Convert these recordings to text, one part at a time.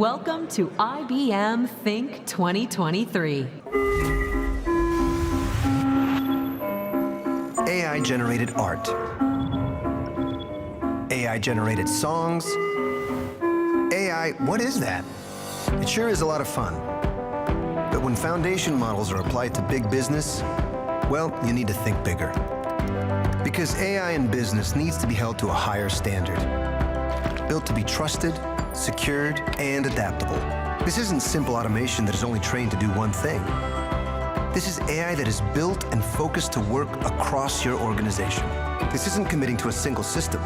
Welcome to IBM Think 2023. AI-generated art. AI-generated songs. AI, what is that? It sure is a lot of fun. But when foundation models are applied to big business, well, you need to think bigger. Because AI in business needs to be held to a higher standard. Built to be trusted, secured, and adaptable. This isn't simple automation that is only trained to do one thing. This is AI that is built and focused to work across your organization. This isn't committing to a single system.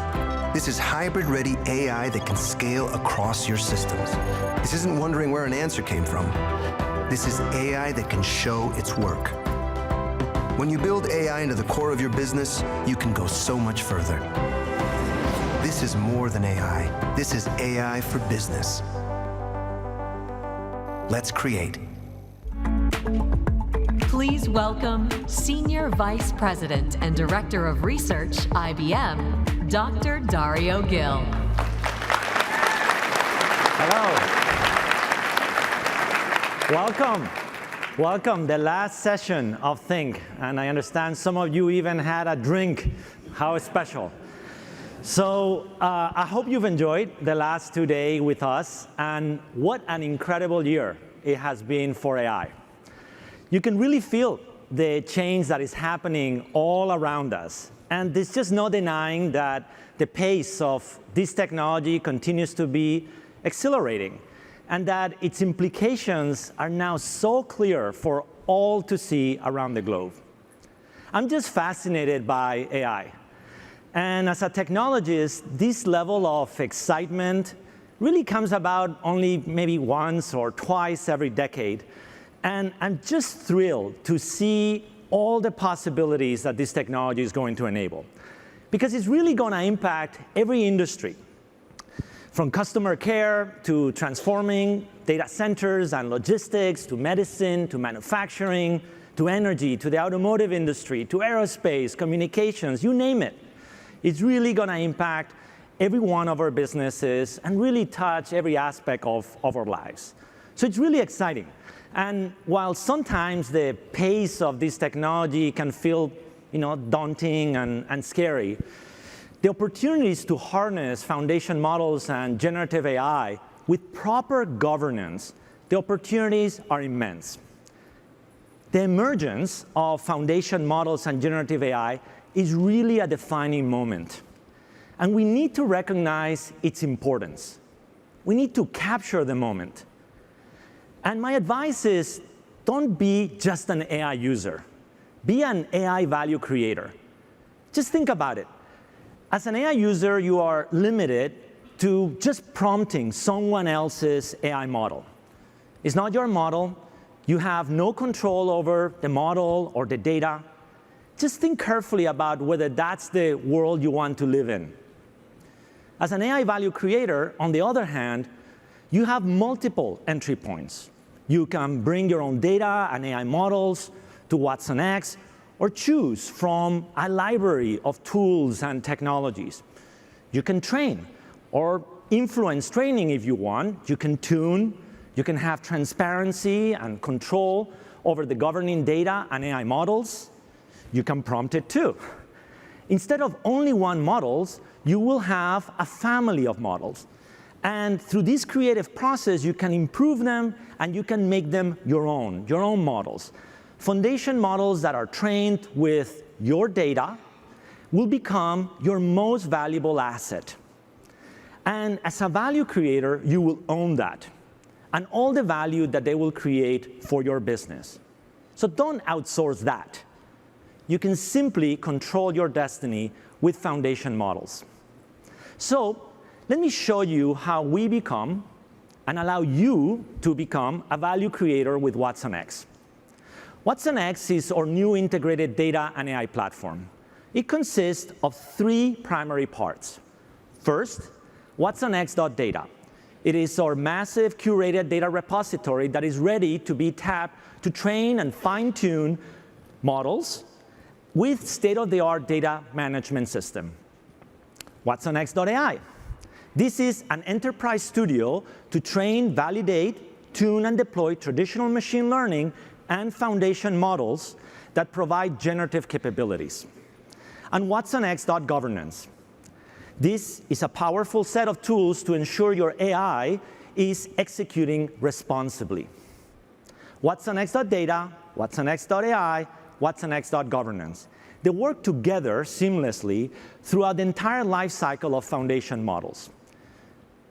This is hybrid-ready AI that can scale across your systems. This isn't wondering where an answer came from. This is AI that can show its work. When you build AI into the core of your business, you can go so much further. This is more than AI. This is AI for business. Let's create. Please welcome Senior Vice President and Director of Research, IBM, Dr. Darío Gil. Hello. Welcome, the last session of Think. And I understand some of you even had a drink. How special. So I hope you've enjoyed the last 2 days with us, and what an incredible year it has been for AI. You can really feel the change that is happening all around us, and there's just no denying that the pace of this technology continues to be accelerating, and that its implications are now so clear for all to see around the globe. I'm just fascinated by AI. And as a technologist, this level of excitement really comes about only maybe once or twice every decade. And I'm just thrilled to see all the possibilities that this technology is going to enable. Because it's really going to impact every industry, from customer care to transforming data centers and logistics, to medicine, to manufacturing, to energy, to the automotive industry, to aerospace, communications, you name it. It's really going to impact every one of our businesses and really touch every aspect of our lives. So it's really exciting. And while sometimes the pace of this technology can feel daunting and scary, the opportunities to harness foundation models and generative AI with proper governance, the opportunities are immense. The emergence of foundation models and generative AI is really a defining moment. And we need to recognize its importance. We need to capture the moment. And my advice is, don't be just an AI user. Be an AI value creator. Just think about it. As an AI user, you are limited to just prompting someone else's AI model. It's not your model. You have no control over the model or the data. Just think carefully about whether that's the world you want to live in. As an AI value creator, on the other hand, you have multiple entry points. You can bring your own data and AI models to watsonx, or choose from a library of tools and technologies. You can train or influence training if you want. You can tune. You can have transparency and control over the governing data and AI models. You can prompt it too. Instead of only one models, you will have a family of models. And through this creative process, you can improve them and you can make them your own models. Foundation models that are trained with your data will become your most valuable asset. And as a value creator, you will own that and all the value that they will create for your business. So don't outsource that. You can simply control your destiny with foundation models. So let me show you how we become and allow you to become a value creator with watsonx. watsonx is our new integrated data and AI platform. It consists of 3 primary parts. First, watsonx.data. It is our massive curated data repository that is ready to be tapped to train and fine-tune models with state-of-the-art data management system. watsonx.ai. This is an enterprise studio to train, validate, tune, and deploy traditional machine learning and foundation models that provide generative capabilities. And watsonx.governance. This is a powerful set of tools to ensure your AI is executing responsibly. watsonx.data, watsonx.ai, watsonx.governance. They work together seamlessly throughout the entire life cycle of foundation models.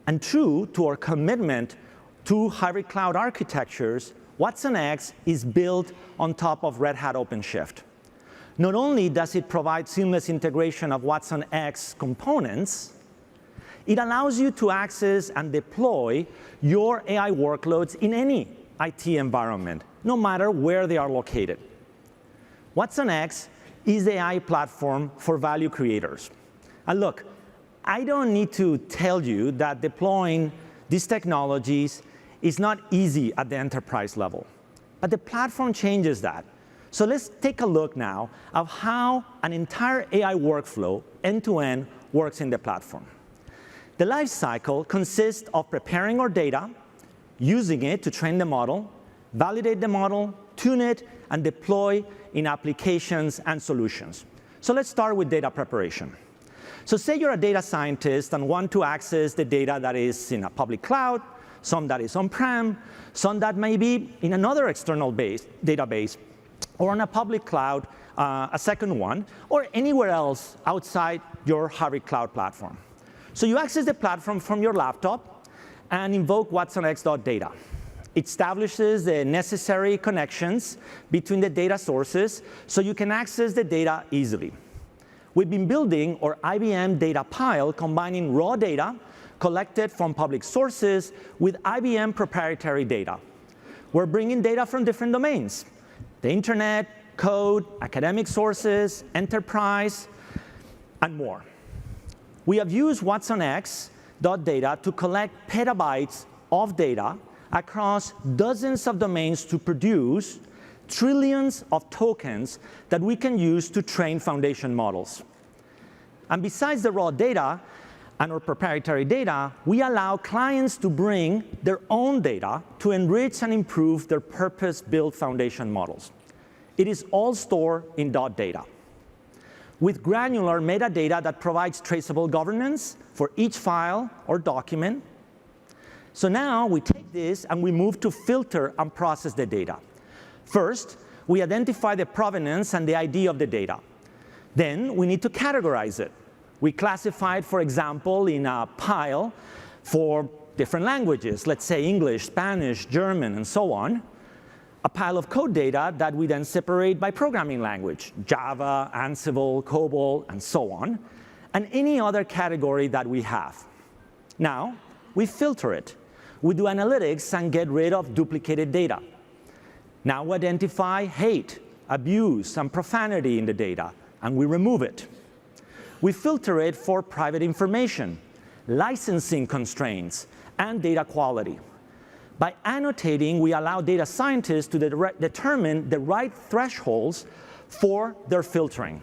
And true to our commitment to hybrid cloud architectures, watsonx is built on top of Red Hat OpenShift. Not only does it provide seamless integration of watsonx components, it allows you to access and deploy your AI workloads in any IT environment, no matter where they are located. watsonx is the AI platform for value creators. And look, I don't need to tell you that deploying these technologies is not easy at the enterprise level, but the platform changes that. So let's take a look now of how an entire AI workflow, end-to-end, works in the platform. The life cycle consists of preparing our data, using it to train the model, validate the model, tune it, and deploy in applications and solutions. So let's start with data preparation. So say you're a data scientist and want to access the data that is in a public cloud, some that is on-prem, some that may be in another external database, or on a public cloud, a second one, or anywhere else outside your hybrid cloud platform. So you access the platform from your laptop and invoke watsonx.data. It establishes the necessary connections between the data sources so you can access the data easily. We've been building our IBM data pile, combining raw data collected from public sources with IBM proprietary data. We're bringing data from different domains: the internet, code, academic sources, enterprise, and more. We have used watsonx.data to collect petabytes of data across dozens of domains to produce trillions of tokens that we can use to train foundation models. And besides the raw data and our proprietary data, we allow clients to bring their own data to enrich and improve their purpose-built foundation models. It is all stored in .data, with granular metadata that provides traceable governance for each file or document. So now we take this and we move to filter and process the data. First, we identify the provenance and the ID of the data. Then we need to categorize it. We classify it, for example, in a pile for different languages, let's say English, Spanish, German, and so on. A pile of code data that we then separate by programming language, Java, Ansible, COBOL, and so on, and any other category that we have. Now, we filter it. We do analytics and get rid of duplicated data. Now we identify hate, abuse, and profanity in the data, and we remove it. We filter it for private information, licensing constraints, and data quality. By annotating, we allow data scientists to determine the right thresholds for their filtering.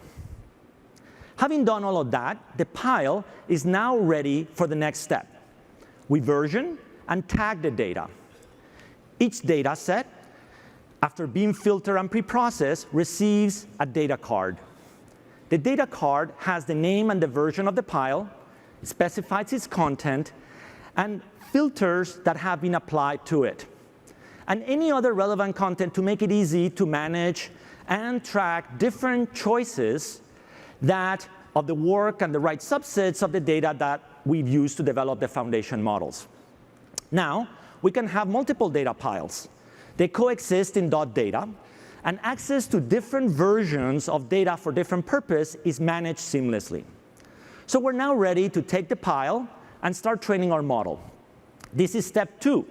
Having done all of that, the pile is now ready for the next step. We version and tag the data. Each data set, after being filtered and preprocessed, receives a data card. The data card has the name and the version of the pile, specifies its content, and filters that have been applied to it, and any other relevant content to make it easy to manage and track different choices that of the work and the right subsets of the data that we've used to develop the foundation models. Now, we can have multiple data piles. They coexist in .data, and access to different versions of data for different purpose is managed seamlessly. So we're now ready to take the pile and start training our model. This is step 2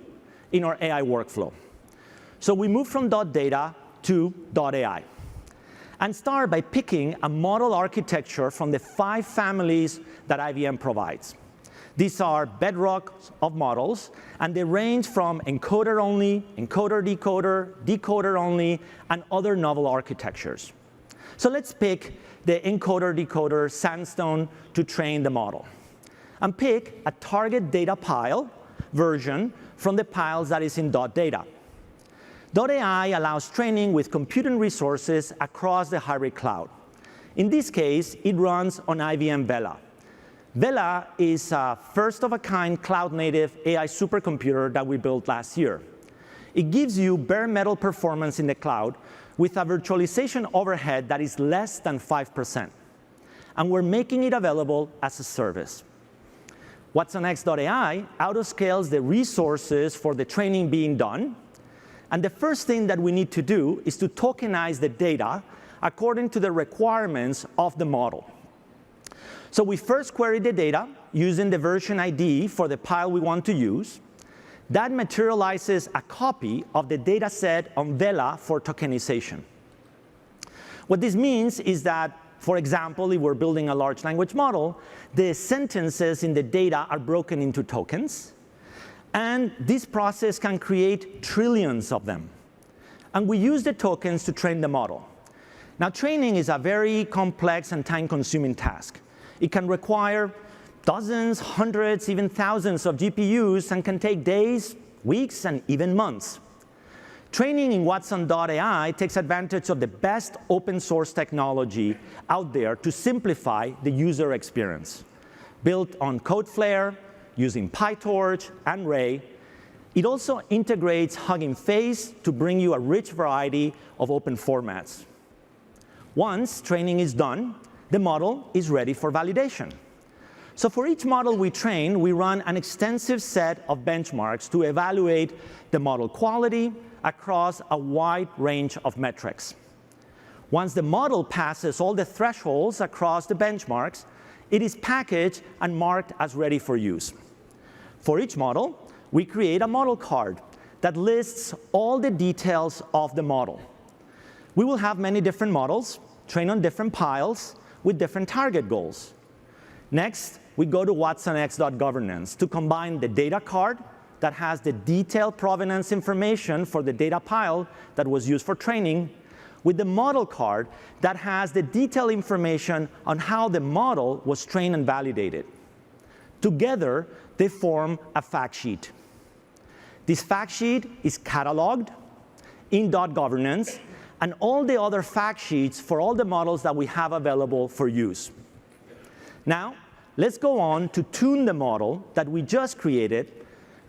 in our AI workflow. So we move from .data to .ai and start by picking a model architecture from the 5 families that IBM provides. These are bedrock of models, and they range from encoder-only, encoder-decoder, decoder-only, and other novel architectures. So let's pick the encoder-decoder sandstone to train the model. and pick a target data pile version from the piles that is in .data. .ai allows training with computing resources across the hybrid cloud. In this case, it runs on IBM Vela. Vela is a first-of-a-kind cloud-native AI supercomputer that we built last year. It gives you bare metal performance in the cloud with a virtualization overhead that is less than 5%. And we're making it available as a service. watsonx.ai autoscales the resources for the training being done. And the first thing that we need to do is to tokenize the data according to the requirements of the model. So we first query the data using the version ID for the pile we want to use. That materializes a copy of the data set on Vela for tokenization. What this means is that, for example, if we're building a large language model, the sentences in the data are broken into tokens. And this process can create trillions of them. And we use the tokens to train the model. Now, training is a very complex and time-consuming task. It can require dozens, hundreds, even thousands of GPUs and can take days, weeks, and even months. Training in Watson.ai takes advantage of the best open source technology out there to simplify the user experience. Built on Codeflare, using PyTorch and Ray, it also integrates Hugging Face to bring you a rich variety of open formats. Once training is done, the model is ready for validation. So for each model we train, we run an extensive set of benchmarks to evaluate the model quality across a wide range of metrics. Once the model passes all the thresholds across the benchmarks, it is packaged and marked as ready for use. For each model, we create a model card that lists all the details of the model. We will have many different models trained on different piles with different target goals. Next, we go to watsonx.governance to combine the data card that has the detailed provenance information for the data pile that was used for training with the model card that has the detailed information on how the model was trained and validated. Together, they form a fact sheet. This fact sheet is cataloged in .governance and all the other fact sheets for all the models that we have available for use. Now, let's go on to tune the model that we just created.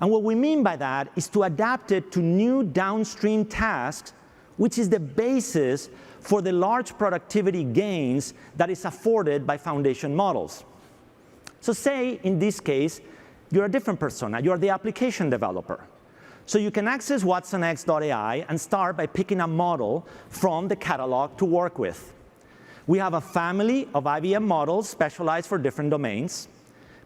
And what we mean by that is to adapt it to new downstream tasks, which is the basis for the large productivity gains that is afforded by foundation models. So say, in this case, you're a different persona. You're the application developer. So you can access watsonx.ai and start by picking a model from the catalog to work with. We have a family of IBM models specialized for different domains.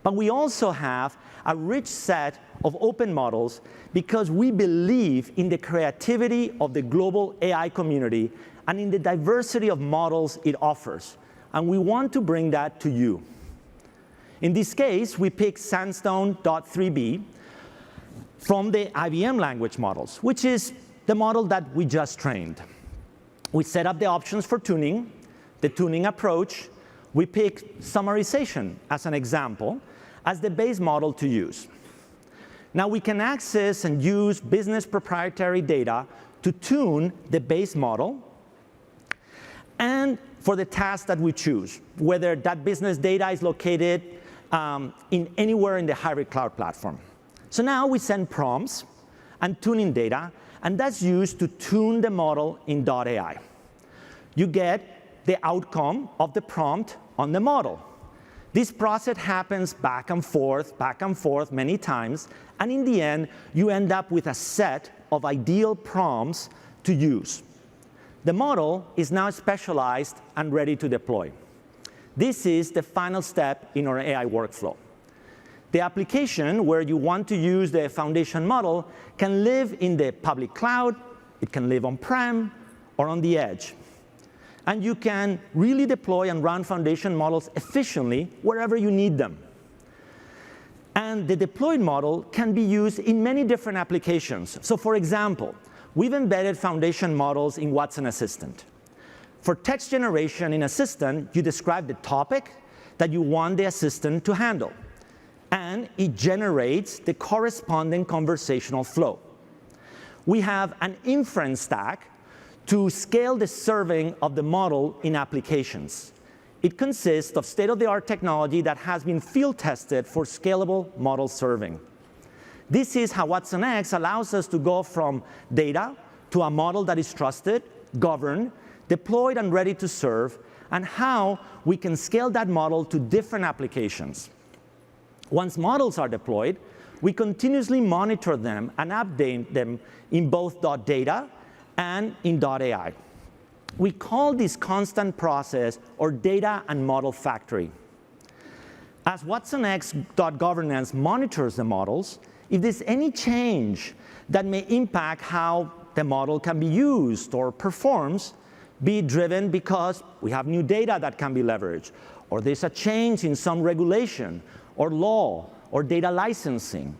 But we also have a rich set of open models because we believe in the creativity of the global AI community and in the diversity of models it offers. And we want to bring that to you. In this case, we picked Sandstone.3b from the IBM language models, which is the model that we just trained. We set up the options for tuning, the tuning approach. We picked summarization as an example, as the base model to use. Now we can access and use business proprietary data to tune the base model and for the task that we choose, whether that business data is located in anywhere in the hybrid cloud platform. So now we send prompts and tuning data, and that's used to tune the model in .ai. You get the outcome of the prompt on the model. This process happens back and forth many times, and in the end, you end up with a set of ideal prompts to use. The model is now specialized and ready to deploy. This is the final step in our AI workflow. The application where you want to use the foundation model can live in the public cloud, it can live on-prem, or on the edge. And you can really deploy and run foundation models efficiently wherever you need them. And the deployed model can be used in many different applications. So for example, we've embedded foundation models in Watson Assistant. For text generation in Assistant, you describe the topic that you want the assistant to handle. and it generates the corresponding conversational flow. We have an inference stack to scale the serving of the model in applications. It consists of state-of-the-art technology that has been field tested for scalable model serving. This is how watsonx allows us to go from data to a model that is trusted, governed, deployed, and ready to serve, and how we can scale that model to different applications. Once models are deployed, we continuously monitor them and update them in both .data and in .ai. We call this constant process our data and model factory. As watsonx.governance monitors the models, if there's any change that may impact how the model can be used or performs, be it driven because we have new data that can be leveraged, or there's a change in some regulation or law or data licensing.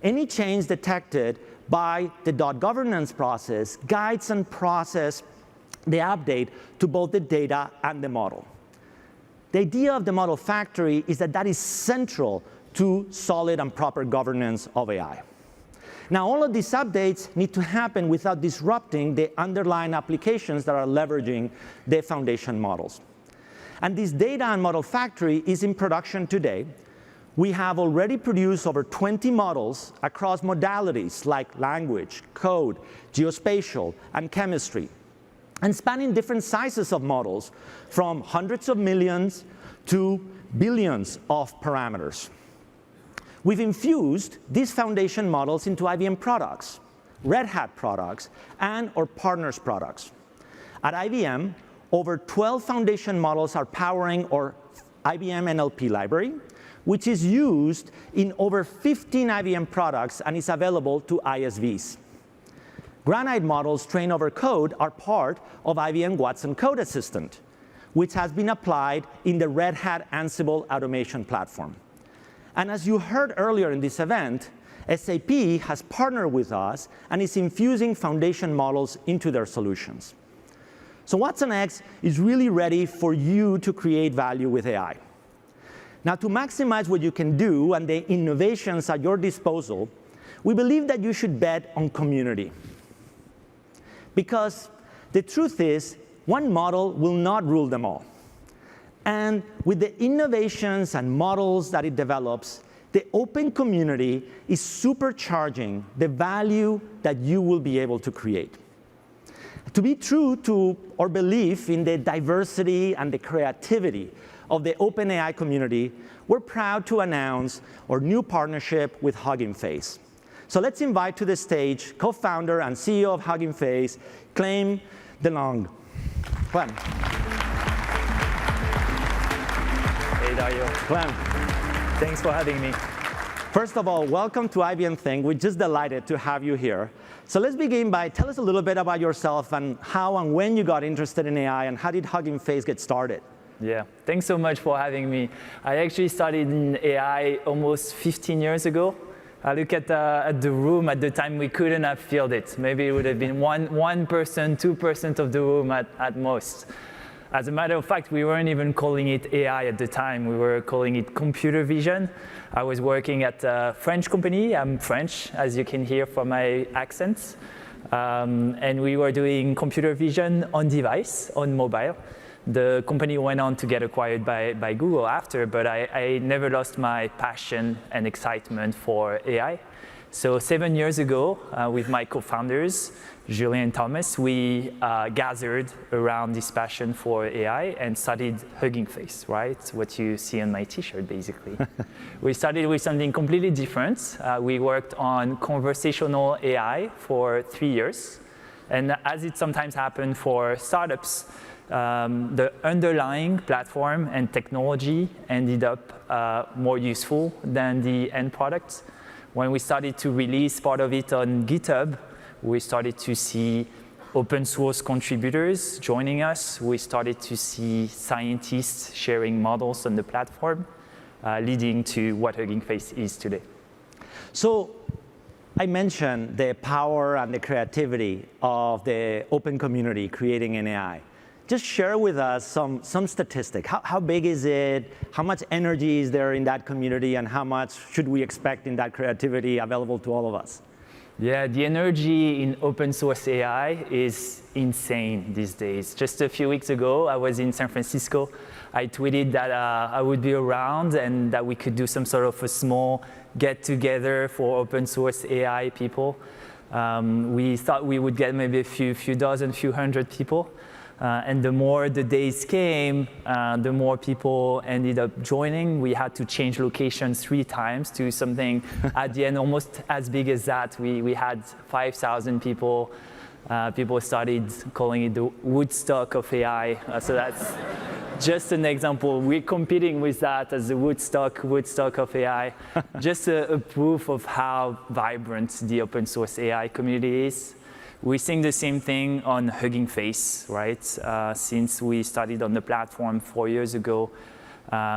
Any change detected by the .governance process guides and processes the update to both the data and the model. The idea of the model factory is that that is central to solid and proper governance of AI. Now, all of these updates need to happen without disrupting the underlying applications that are leveraging the foundation models. And this data and model factory is in production today. We have already produced over 20 models across modalities like language, code, geospatial, and chemistry, and spanning different sizes of models from hundreds of millions to billions of parameters. We've infused these foundation models into IBM products, Red Hat products, and our partners' products. At IBM, over 12 foundation models are powering our IBM NLP library, which is used in over 15 IBM products and is available to ISVs. Granite models trained over code are part of IBM Watson Code Assistant, which has been applied in the Red Hat Ansible automation platform. And as you heard earlier in this event, SAP has partnered with us and is infusing foundation models into their solutions. So watsonx is really ready for you to create value with AI. Now, to maximize what you can do and the innovations at your disposal, we believe that you should bet on community. Because the truth is, one model will not rule them all. And with the innovations and models that it develops, the open community is supercharging the value that you will be able to create. To be true to our belief in the diversity and the creativity of the OpenAI community, we're proud to announce our new partnership with Hugging Face. So let's invite to the stage co-founder and CEO of Hugging Face, Clem DeLong. Clem. Hey, Dario. Clem. Thanks for having me. First of all, welcome to IBM Think. We're just delighted to have you here. So let's begin by tell us a little bit about yourself and how and when you got interested in AI and how did Hugging Face get started? Yeah, thanks so much for having me. I actually started in AI almost 15 years ago. I look at the room at the time, we couldn't have filled it. Maybe it would have been 1%, 2% of the room at most. As a matter of fact, we weren't even calling it AI at the time. We were calling it computer vision. I was working at a French company. I'm French, as you can hear from my accent. And we were doing computer vision on device, on mobile. The company went on to get acquired by Google after, but I never lost my passion and excitement for AI. So 7 years ago, with my co-founders, Julien and Thomas, we gathered around this passion for AI and started Hugging Face, right? What you see on my t-shirt, basically. We started with something completely different. We worked on conversational AI for 3 years. And as it sometimes happened for startups, the underlying platform and technology ended up more useful than the end product. When we started to release part of it on GitHub, we started to see open source contributors joining us. We started to see scientists sharing models on the platform, leading to what Hugging Face is today. So I mentioned the power and the creativity of the open community creating an AI. just share with us some statistic. How big is it? How much energy is there in that community, and how much should we expect in that creativity available to all of us? Yeah, the energy in open source AI is insane these days. Just a few weeks ago, I was in San Francisco. I tweeted that I would be around and that we could do some sort of a small get-together for open source AI people. We thought we would get maybe a few dozen, few hundred people. And the more the days came, the more people ended up joining. We had to change locations 3 times to something at the end almost as big as that. We had 5,000 people. People started calling it the Woodstock of AI. So that's just an example. We're competing with that as the Woodstock of AI. Just a proof of how vibrant the open source AI community is. We're seeing the same thing on Hugging Face, right? Since we started on the platform 4 years ago,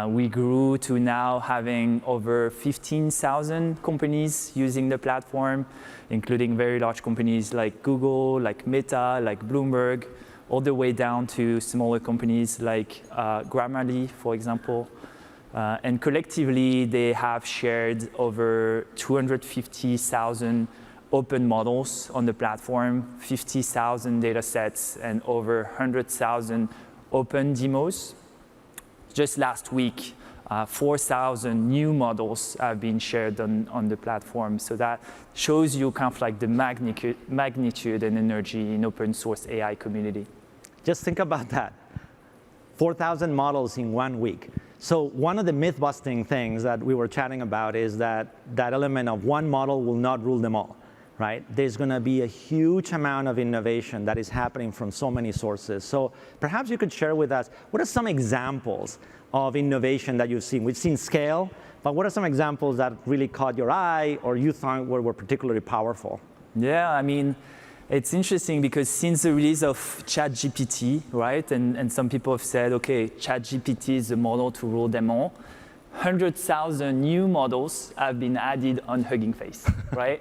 we grew to now having over 15,000 companies using the platform, including very large companies like Google, like Meta, like Bloomberg, all the way down to smaller companies like Grammarly, for example. And collectively, they have shared over 250,000 open models on the platform, 50,000 data sets, and over 100,000 open demos. Just last week, 4,000 new models have been shared on the platform. So that shows you kind of like the magnitude and energy in open source AI community. Just think about that. 4,000 models in 1 week. So one of the myth-busting things that we were chatting about is that element of one model will not rule them all. Right? There's going to be a huge amount of innovation that is happening from so many sources. So perhaps you could share with us, what are some examples of innovation that you've seen? We've seen scale, but what are some examples that really caught your eye or you thought were particularly powerful? Yeah, I mean, it's interesting because since the release of ChatGPT, right, and some people have said, okay, ChatGPT is the model to rule them all, 100,000 new models have been added on Hugging Face, right?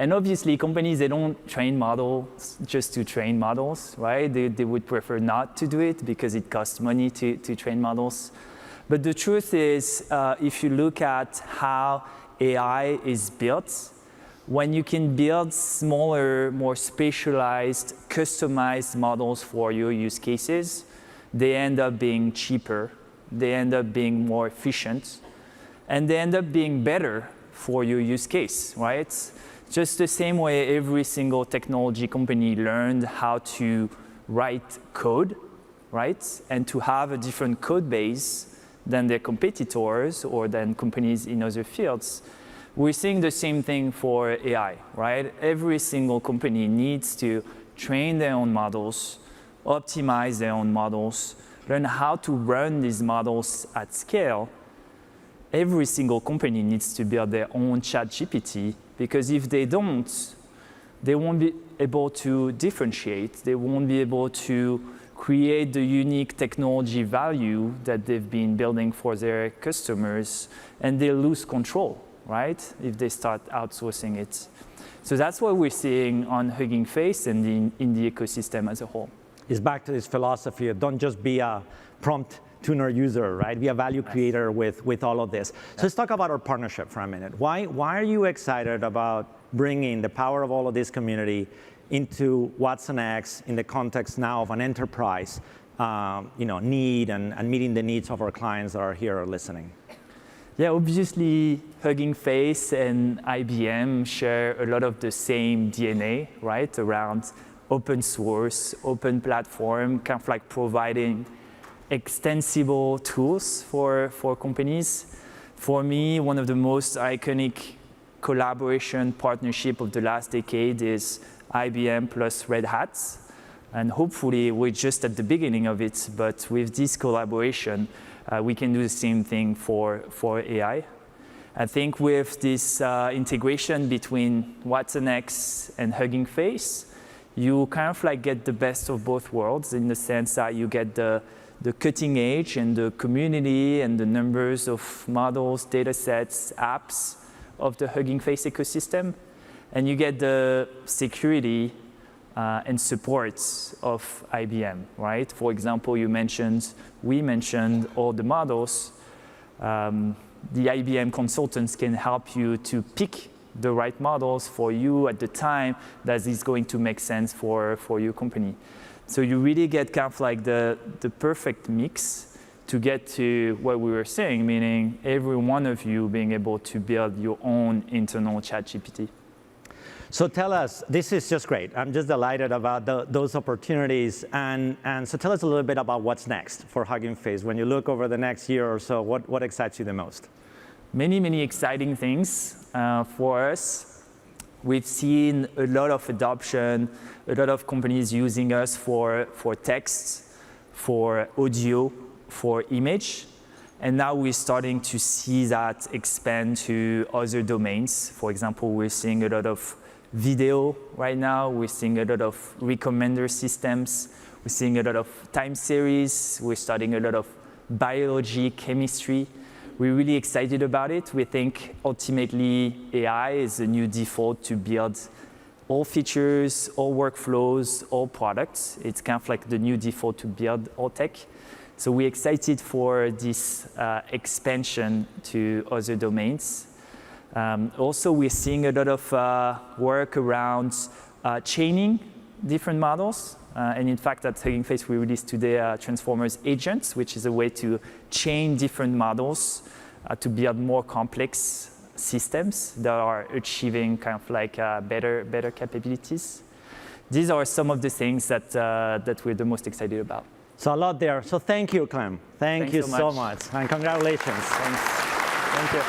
And obviously, companies, they don't train models just to train models, right? They would prefer not to do it because it costs money to train models. But the truth is, if you look at how AI is built, when you can build smaller, more specialized, customized models for your use cases, they end up being cheaper, they end up being more efficient, and they end up being better for your use case, right? Just the same way every single technology company learned how to write code, right? And to have a different code base than their competitors or than companies in other fields. We're seeing the same thing for AI, right? Every single company needs to train their own models, optimize their own models, learn how to run these models at scale. Every single company needs to build their own ChatGPT, because if they don't, they won't be able to differentiate. They won't be able to create the unique technology value that they've been building for their customers, and they'll lose control, right, if they start outsourcing it. So that's what we're seeing on Hugging Face and in the ecosystem as a whole. It's back to this philosophy of don't just be a prompt tuner user, right? Be a value creator with all of this. So let's talk about our partnership for a minute. Why are you excited about bringing the power of all of this community into watsonx in the context now of an enterprise need and meeting the needs of our clients that are here or listening? Yeah, obviously, Hugging Face and IBM share a lot of the same DNA, right, around open source, open platform, kind of like providing extensible tools for companies. For me, one of the most iconic collaboration partnership of the last decade is IBM plus Red Hat. And hopefully, we're just at the beginning of it, but with this collaboration, we can do the same thing for AI. I think with this integration between watsonx and Hugging Face, you kind of like get the best of both worlds in the sense that you get the cutting edge and the community and the numbers of models, data sets, apps of the Hugging Face ecosystem. And you get the security and supports of IBM, right? For example, we mentioned all the models. The IBM consultants can help you to pick the right models for you at the time that is going to make sense for your company. So you really get kind of like the perfect mix to get to what we were saying, meaning every one of you being able to build your own internal ChatGPT. So tell us, this is just great. I'm just delighted about those opportunities. And so tell us a little bit about what's next for Hugging Face. When you look over the next year or so, what excites you the most? Many, many exciting things for us. We've seen a lot of adoption, a lot of companies using us for text, for audio, for image. And now we're starting to see that expand to other domains. For example, we're seeing a lot of video right now. We're seeing a lot of recommender systems. We're seeing a lot of time series. We're studying a lot of biology, chemistry. We're really excited about it. We think ultimately AI is the new default to build all features, all workflows, all products. It's kind of like the new default to build all tech. So we're excited for this expansion to other domains. Also, we're seeing a lot of work around chaining different models. And in fact, at Hugging Face, we released today Transformers Agents, which is a way to chain different models to build more complex systems that are achieving kind of like better capabilities. These are some of the things that we're the most excited about. So a lot there. So thank you, Clem. Thank you so much. And congratulations. Thanks. Thank you.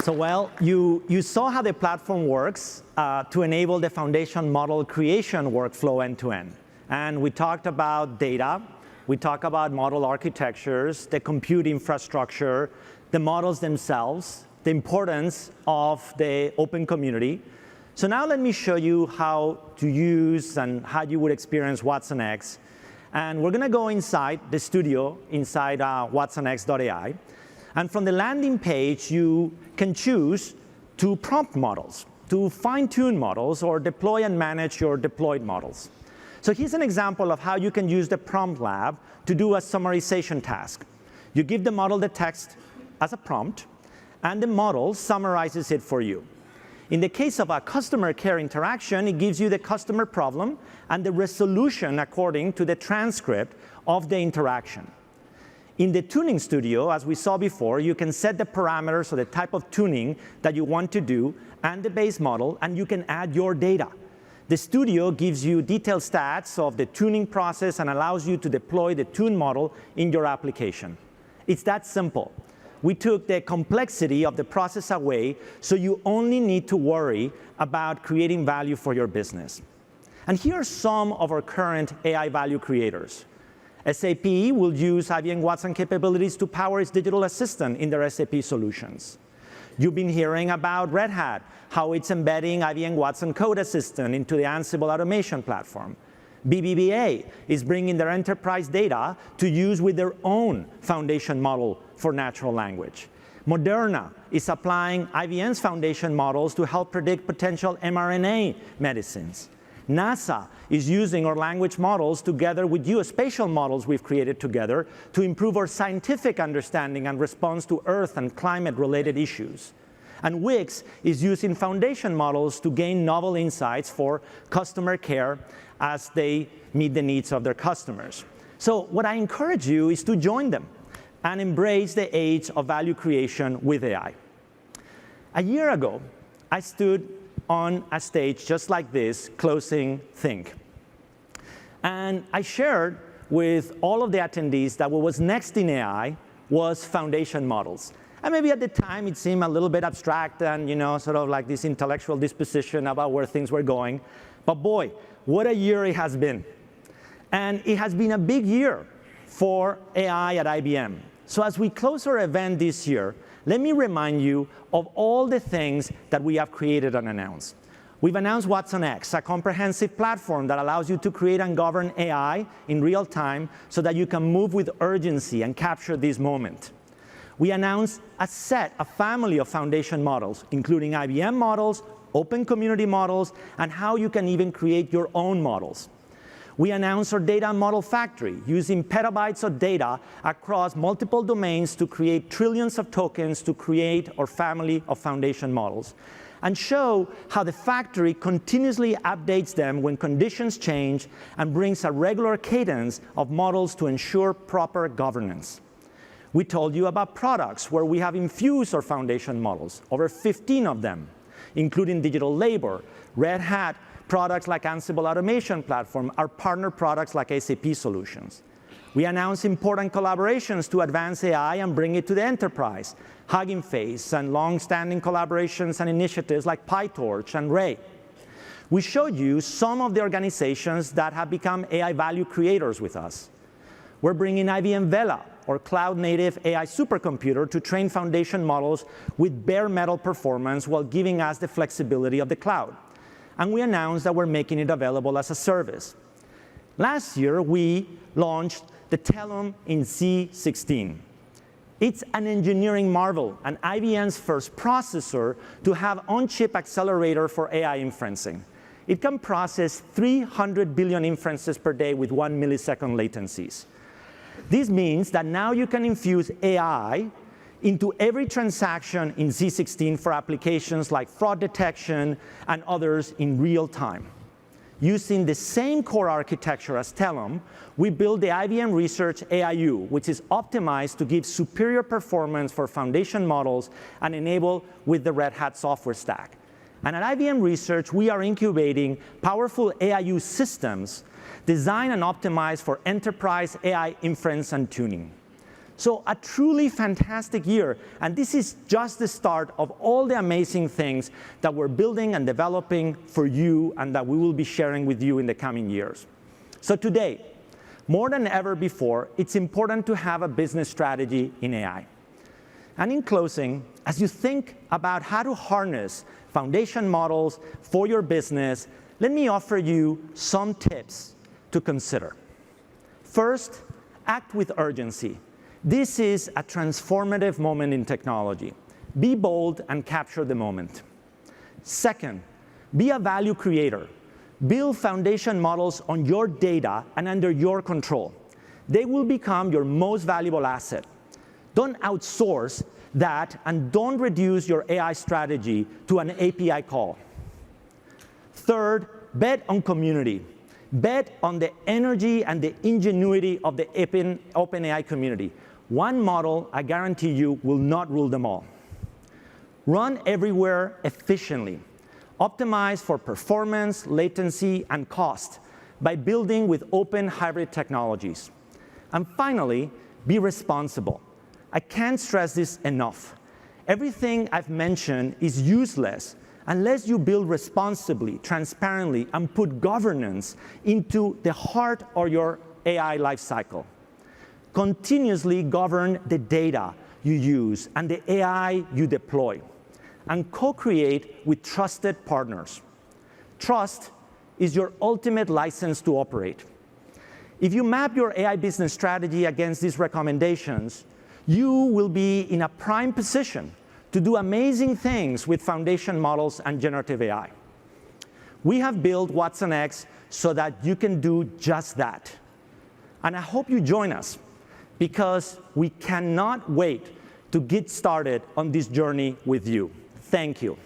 So well, you saw how the platform works to enable the foundation model creation workflow end-to-end. And we talked about data. We talked about model architectures, the compute infrastructure, the models themselves, the importance of the open community. So now let me show you how to use and how you would experience watsonx. And we're going to go inside the studio, inside watsonx.ai. And from the landing page, you can choose to prompt models, to fine-tune models, or deploy and manage your deployed models. So here's an example of how you can use the prompt lab to do a summarization task. You give the model the text as a prompt, and the model summarizes it for you. In the case of a customer care interaction, it gives you the customer problem and the resolution according to the transcript of the interaction. In the tuning studio, as we saw before, you can set the parameters or the type of tuning that you want to do and the base model, and you can add your data. The studio gives you detailed stats of the tuning process and allows you to deploy the tuned model in your application. It's that simple. We took the complexity of the process away, so you only need to worry about creating value for your business. And here are some of our current AI value creators. SAP will use IBM Watson capabilities to power its digital assistant in their SAP solutions. You've been hearing about Red Hat, how it's embedding IBM Watson Code Assistant into the Ansible automation platform. BBVA is bringing their enterprise data to use with their own foundation model for natural language. Moderna is applying IBM's foundation models to help predict potential mRNA medicines. NASA is using our language models together with geospatial models we've created together to improve our scientific understanding and response to Earth and climate-related issues. And Wix is using foundation models to gain novel insights for customer care as they meet the needs of their customers. So what I encourage you is to join them and embrace the age of value creation with AI. A year ago, I stood on a stage just like this, closing Think. And I shared with all of the attendees that what was next in AI was foundation models. And maybe at the time it seemed a little bit abstract and sort of like this intellectual disposition about where things were going. But boy, what a year it has been. And it has been a big year for AI at IBM. So as we close our event this year, let me remind you of all the things that we have created and announced. We've announced watsonx, a comprehensive platform that allows you to create and govern AI in real time so that you can move with urgency and capture this moment. We announced a family of foundation models, including IBM models, open community models, and how you can even create your own models. We announced our data model factory, using petabytes of data across multiple domains to create trillions of tokens to create our family of foundation models, and show how the factory continuously updates them when conditions change and brings a regular cadence of models to ensure proper governance. We told you about products where we have infused our foundation models, over 15 of them, including digital labor, Red Hat, products like Ansible Automation Platform, our partner products like SAP Solutions. We announced important collaborations to advance AI and bring it to the enterprise, Hugging Face, and long-standing collaborations and initiatives like PyTorch and Ray. We showed you some of the organizations that have become AI value creators with us. We're bringing IBM Vela, or cloud-native AI supercomputer, to train foundation models with bare metal performance while giving us the flexibility of the cloud. And we announced that we're making it available as a service. Last year, we launched the Telum in Z16. It's an engineering marvel, and IBM's first processor to have on-chip accelerator for AI inferencing. It can process 300 billion inferences per day with 1 millisecond latencies. This means that now you can infuse AI into every transaction in Z16 for applications like fraud detection and others in real time. Using the same core architecture as Telum, we built the IBM Research AIU, which is optimized to give superior performance for foundation models and enable with the Red Hat software stack. And at IBM Research, we are incubating powerful AIU systems designed and optimized for enterprise AI inference and tuning. So a truly fantastic year, and this is just the start of all the amazing things that we're building and developing for you and that we will be sharing with you in the coming years. So today, more than ever before, it's important to have a business strategy in AI. And in closing, as you think about how to harness foundation models for your business, let me offer you some tips to consider. First, act with urgency. This is a transformative moment in technology. Be bold and capture the moment. Second, be a value creator. Build foundation models on your data and under your control. They will become your most valuable asset. Don't outsource that, and don't reduce your AI strategy to an API call. Third, bet on community. Bet on the energy and the ingenuity of the OpenAI community. One model, I guarantee you, will not rule them all. Run everywhere efficiently. Optimize for performance, latency, and cost by building with open hybrid technologies. And finally, be responsible. I can't stress this enough. Everything I've mentioned is useless unless you build responsibly, transparently, and put governance into the heart of your AI lifecycle. Continuously govern the data you use and the AI you deploy, and co-create with trusted partners. Trust is your ultimate license to operate. If you map your AI business strategy against these recommendations, you will be in a prime position to do amazing things with foundation models and generative AI. We have built watsonx so that you can do just that. And I hope you join us, because we cannot wait to get started on this journey with you. Thank you.